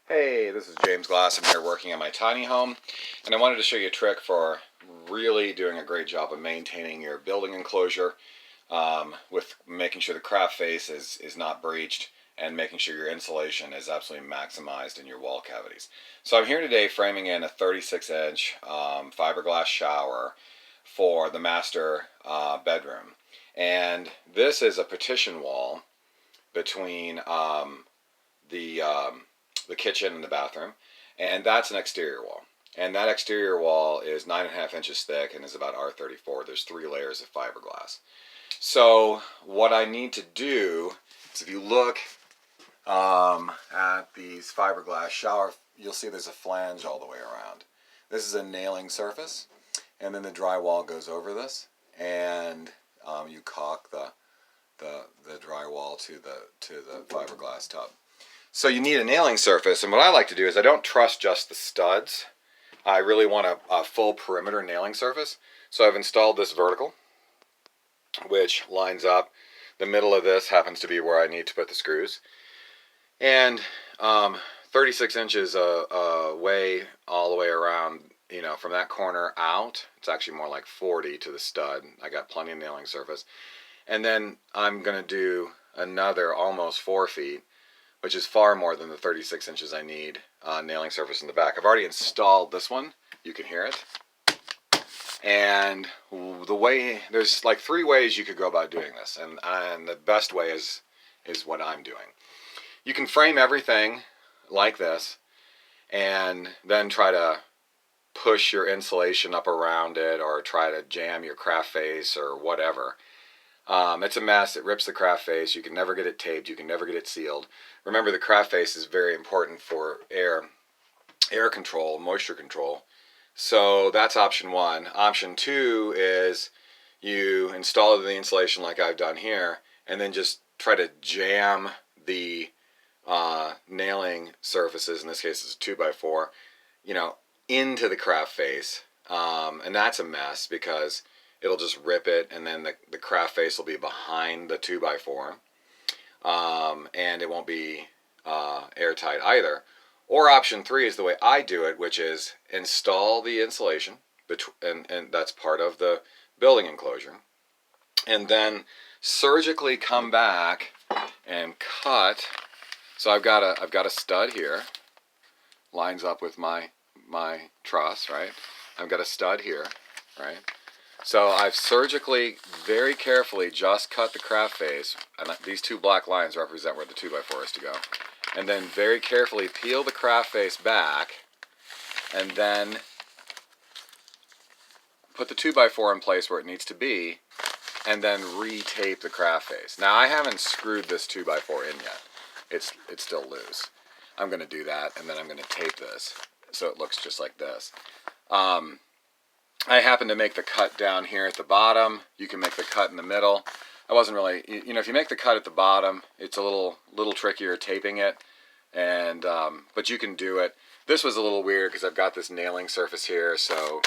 Hey, this is James Glass. I'm here working on my tiny home, and I wanted to show you a trick for really doing a great job of maintaining your building enclosure with making sure the craft face is not breached and making sure your insulation is absolutely maximized in your wall cavities. So I'm here today framing in a 36-inch fiberglass shower for the master bedroom. And this is a partition wall between the the kitchen and the bathroom, and that's an exterior wall. And that exterior wall is 9.5 inches thick and is about R34. There's 3 layers of fiberglass. So what I need to do is, if you look at these fiberglass shower, you'll see there's a flange all the way around. This is a nailing surface, and then the drywall goes over this, and you caulk the drywall to the fiberglass tub. So you need a nailing surface, and what I like to do is I don't trust just the studs. I really want a full perimeter nailing surface. So I've installed this vertical, which lines up. The middle of this happens to be where I need to put the screws. And 36 inches away all the way around, from that corner out, it's actually more like 40 to the stud. I got plenty of nailing surface. And then I'm going to do another almost 4 feet, which is far more than the 36 inches I need nailing surface in the back. I've already installed this one. You can hear it. And there's like 3 ways you could go about doing this, and the best way is what I'm doing. You can frame everything like this and then try to push your insulation up around it, or try to jam your craft face or whatever. It's a mess. It rips the craft face. You can never get it taped. You can never get it sealed. Remember, the craft face is very important for air control, moisture control. So that's option 1. Option 2 is you install the insulation like I've done here, and then just try to jam the nailing surfaces, in this case it's a 2x4, into the craft face. And that's a mess because it'll just rip it, and then the craft face will be behind the 2x4, and it won't be airtight either. Or option 3 is the way I do it, which is install the insulation, and that's part of the building enclosure, and then surgically come back and cut. So I've got a stud here, lines up with my truss, right? I've got a stud here, right? So I've surgically, very carefully, just cut the craft face, and these 2 black lines represent where the 2x4 is to go. And then very carefully peel the craft face back, and then put the 2x4 in place where it needs to be, and then re-tape the craft face. Now, I haven't screwed this 2x4 in yet. It's still loose. I'm going to do that, and then I'm going to tape this so it looks just like this. I happen to make the cut down here at the bottom. You can make the cut in the middle. I wasn't really, if you make the cut at the bottom, it's a little trickier taping it, and but you can do it. This was a little weird because I've got this nailing surface here, so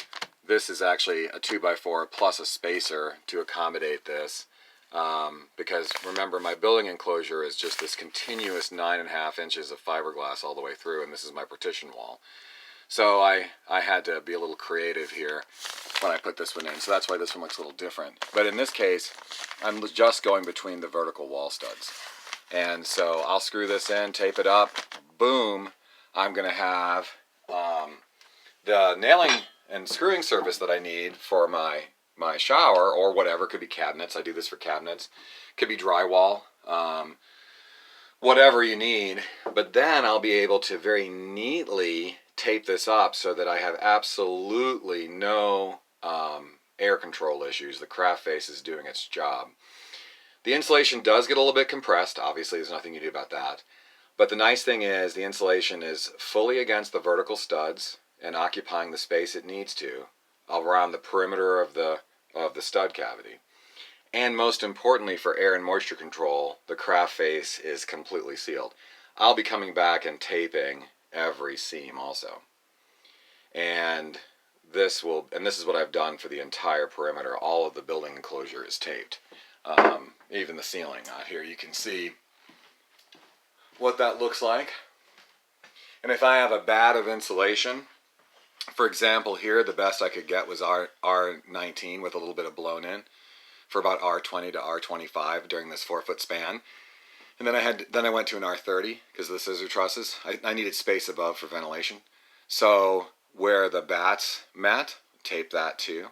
this is actually a 2x4 plus a spacer to accommodate this. Because remember, my building enclosure is just this continuous 9.5 inches of fiberglass all the way through, and this is my partition wall. So I had to be a little creative here when I put this one in. So that's why this one looks a little different. But in this case, I'm just going between the vertical wall studs. And so I'll screw this in, tape it up, boom. I'm going to have the nailing and screwing surface that I need for my shower, or whatever. Could be cabinets. I do this for cabinets. Could be drywall. Whatever you need. But then I'll be able to very neatly tape this up so that I have absolutely no air control issues. The craft face is doing its job. The insulation does get a little bit compressed. Obviously, there's nothing you do about that. But the nice thing is the insulation is fully against the vertical studs and occupying the space it needs to around the perimeter of the stud cavity. And most importantly, for air and moisture control, the craft face is completely sealed. I'll be coming back and taping every seam also. And this is what I've done for the entire perimeter. All of the building enclosure is taped. Even the ceiling out here, you can see what that looks like. And if I have a bad of insulation, for example here, the best I could get was R19 with a little bit of blown in for about R20 to R25 during this 4-foot span. And then I went to an R30 because of the scissor trusses. I needed space above for ventilation. So where the bats met, tape that too.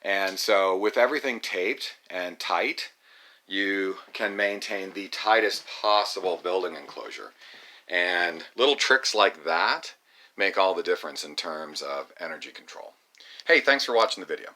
And so with everything taped and tight, you can maintain the tightest possible building enclosure. And little tricks like that make all the difference in terms of energy control. Hey, thanks for watching the video.